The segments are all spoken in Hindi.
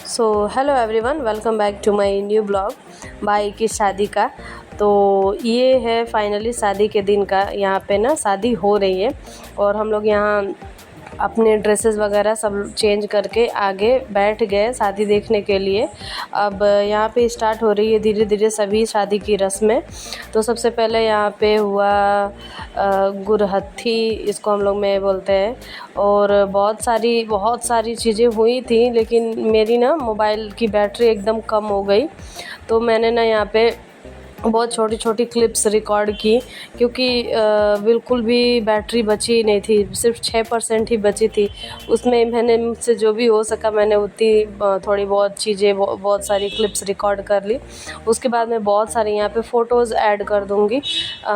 So hello everyone, welcome back to my new blog भाई की शादी का। तो ये है फाइनली शादी के दिन का। यहाँ पे ना शादी हो रही है और हम लोग यहाँ अपने ड्रेसेस वगैरह सब चेंज करके आगे बैठ गए शादी देखने के लिए। अब यहाँ पे स्टार्ट हो रही है धीरे धीरे सभी शादी की रस्में। तो सबसे पहले यहाँ पे हुआ गुरहत्थी, इसको हम लोग में बोलते हैं। और बहुत सारी चीज़ें हुई थी, लेकिन मेरी ना मोबाइल की बैटरी एकदम कम हो गई। तो मैंने ना यहाँ पे बहुत छोटी छोटी क्लिप्स रिकॉर्ड की, क्योंकि बिल्कुल भी बैटरी बची ही नहीं थी, सिर्फ 6% ही बची थी। उसमें मैंने मुझसे जो भी हो सका मैंने उतनी थोड़ी बहुत चीज़ें बहुत सारी क्लिप्स रिकॉर्ड कर ली। उसके बाद मैं बहुत सारी यहाँ पे फ़ोटोज़ ऐड कर दूँगी।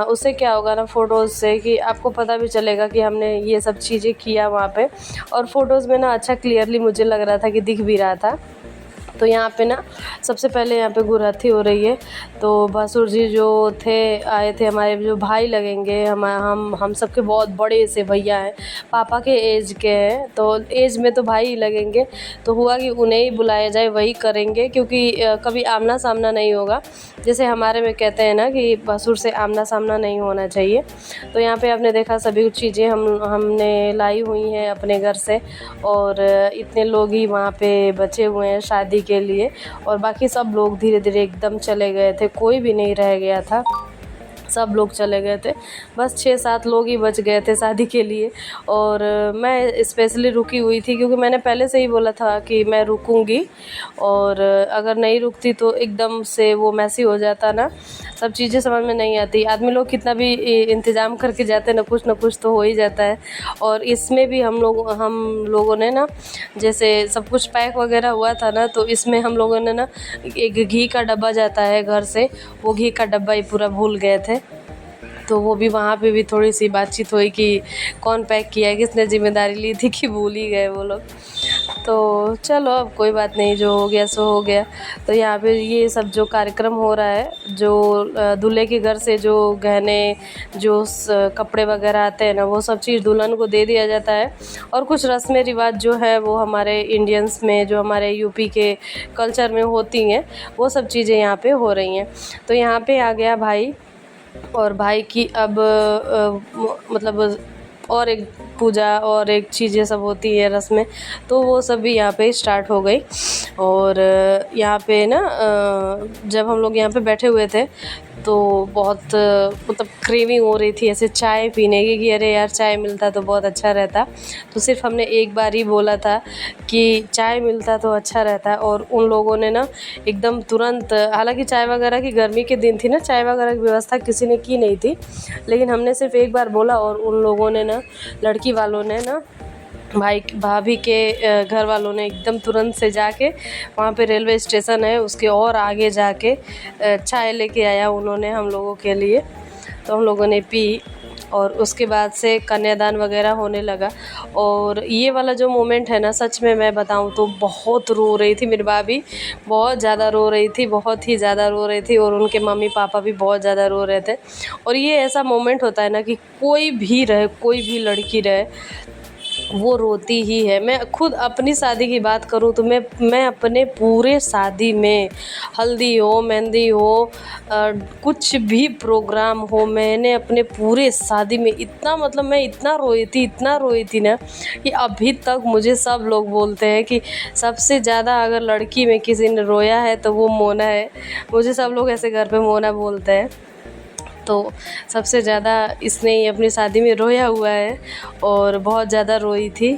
उससे क्या होगा ना, फ़ोटोज़ से कि आपको पता भी चलेगा कि हमने ये सब चीज़ें किया वहाँ पे। और फ़ोटोज़ में ना अच्छा क्लियरली मुझे लग रहा था कि दिख भी रहा था। तो यहाँ पे ना सबसे पहले यहाँ पे गुरहथी हो रही है। तो भसुर जी जो थे आए थे, हमारे जो भाई लगेंगे, हम सबके बहुत बड़े से भैया हैं, पापा के एज के हैं। तो एज में तो भाई ही लगेंगे। तो हुआ कि उन्हें ही बुलाया जाए, वही करेंगे, क्योंकि कभी आमना सामना नहीं होगा। जैसे हमारे में कहते हैं ना कि भसुर से आमना सामना नहीं होना चाहिए। तो यहाँ पे आपने देखा सभी कुछ चीज़ें हमने लाई हुई हैं अपने घर से। और इतने लोग ही वहाँ पे बचे हुए हैं शादी के लिए, और बाकी सब लोग धीरे धीरे एकदम चले गए थे, कोई भी नहीं रह गया था, सब लोग चले गए थे। बस 6-7 लोग ही बच गए थे शादी के लिए। और मैं स्पेशली रुकी हुई थी, क्योंकि मैंने पहले से ही बोला था कि मैं रुकूंगी। और अगर नहीं रुकती तो एकदम से वो मैसी हो जाता ना, सब चीज़ें समझ में नहीं आती। आदमी लोग कितना भी इंतज़ाम करके जाते ना कुछ तो हो ही जाता है। और इसमें भी हम लोगों ने ना, जैसे सब कुछ पैक वगैरह हुआ था ना, तो इसमें हम लोगों ने ना एक घी का डब्बा जाता है घर से, वो घी का डब्बा ही पूरा भूल गए थे। तो वो भी वहाँ पे भी थोड़ी सी बातचीत हुई कि कौन पैक किया है, किसने जिम्मेदारी ली थी, कि भूल ही गए वो लोग। तो चलो अब कोई बात नहीं, जो हो गया सो हो गया। तो यहाँ पे ये सब जो कार्यक्रम हो रहा है, जो दूल्हे के घर से जो गहने, जो कपड़े वगैरह आते हैं ना, वो सब चीज़ दुल्हन को दे दिया जाता है। और कुछ रस्में रिवाज जो है वो हमारे इंडियंस में, जो हमारे यूपी के कल्चर में होती हैं, वो सब चीज़ें यहाँ पे हो रही हैं। तो यहाँ पे आ गया भाई, और भाई की अब मतलब और एक पूजा और एक चीज़ें सब होती है रस्में, तो वो सब भी यहाँ पे स्टार्ट हो गई। और यहाँ पे ना जब हम लोग यहाँ पे बैठे हुए थे, तो बहुत मतलब क्रेविंग हो रही थी ऐसे चाय पीने की, कि अरे यार चाय मिलता तो बहुत अच्छा रहता। तो सिर्फ हमने एक बार ही बोला था कि चाय मिलता तो अच्छा रहता। और उन लोगों ने ना एकदम तुरंत, हालांकि चाय वगैरह की गर्मी के दिन थी ना, चाय वगैरह की व्यवस्था किसी ने की नहीं थी, लेकिन हमने सिर्फ एक बार बोला और उन लोगों ने ना, लड़की वालों ने ना, भाई भाभी के घर वालों ने एकदम तुरंत से जाके, वहाँ पे रेलवे स्टेशन है उसके और आगे जाके चाय लेके आया उन्होंने हम लोगों के लिए। तो हम लोगों ने पी, और उसके बाद से कन्यादान वगैरह होने लगा। और ये वाला जो मोमेंट है ना, सच में मैं बताऊं तो बहुत रो रही थी मेरी भाभी, बहुत ज़्यादा रो रही थी, बहुत ही ज़्यादा रो रही थी। और उनके मम्मी पापा भी बहुत ज़्यादा रो रहे थे। और ये ऐसा मोमेंट होता है ना कि कोई भी रहे, कोई भी लड़की रहे, वो रोती ही है। मैं खुद अपनी शादी की बात करूं तो मैं अपने पूरे शादी में, हल्दी हो, मेहंदी हो, कुछ भी प्रोग्राम हो, मैंने अपने पूरे शादी में इतना, मतलब मैं इतना रोई थी ना, कि अभी तक मुझे सब लोग बोलते हैं कि सबसे ज़्यादा अगर लड़की में किसी ने रोया है तो वो मोना है। मुझे सब लोग ऐसे घर पे मोना बोलते हैं। तो सबसे ज़्यादा इसने ही अपनी शादी में रोया हुआ है, और बहुत ज़्यादा रोई थी।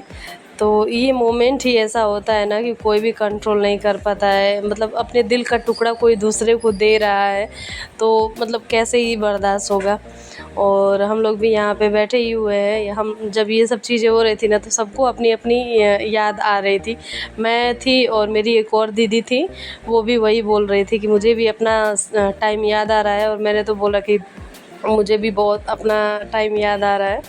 तो ये मोमेंट ही ऐसा होता है ना कि कोई भी कंट्रोल नहीं कर पाता है। मतलब अपने दिल का टुकड़ा कोई दूसरे को दे रहा है, तो मतलब कैसे ही बर्दाश्त होगा। और हम लोग भी यहाँ पे बैठे ही हुए हैं। हम जब ये सब चीज़ें हो रही थी ना, तो सबको अपनी अपनी याद आ रही थी। मैं थी और मेरी एक और दीदी थी, वो भी वही बोल रही थी कि मुझे भी अपना टाइम याद आ रहा है। और मैंने तो बोला कि मुझे भी बहुत अपना टाइम याद आ रहा है।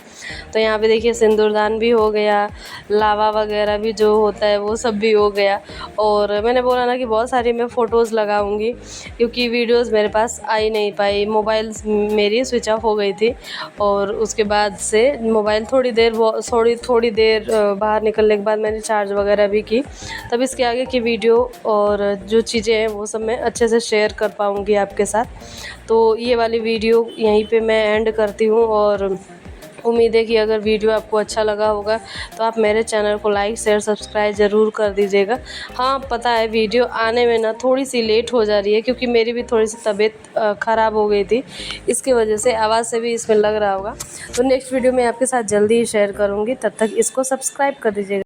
तो यहाँ पे देखिए सिंदूरदान भी हो गया, लावा वगैरह भी जो होता है वो सब भी हो गया। और मैंने बोला ना कि बहुत सारी मैं फ़ोटोज़ लगाऊंगी, क्योंकि वीडियोस मेरे पास आ ही नहीं पाई, मोबाइल मेरी स्विच ऑफ हो गई थी। और उसके बाद से मोबाइल थोड़ी देर बाहर निकलने के बाद मैंने चार्ज वगैरह भी की, तब इसके आगे की वीडियो और जो चीज़ें हैं वो सब मैं अच्छे से शेयर कर पाऊँगी आपके साथ। तो ये वाली वीडियो यहीं पे मैं एंड करती हूँ, और उम्मीद है कि अगर वीडियो आपको अच्छा लगा होगा तो आप मेरे चैनल को लाइक शेयर सब्सक्राइब ज़रूर कर दीजिएगा। हाँ, पता है वीडियो आने में ना थोड़ी सी लेट हो जा रही है, क्योंकि मेरी भी थोड़ी सी तबीयत ख़राब हो गई थी, इसकी वजह से आवाज़ से भी इसमें लग रहा होगा। तो नेक्स्ट वीडियो मैं आपके साथ जल्दी ही शेयर करूँगी, तब तक इसको सब्सक्राइब कर दीजिएगा।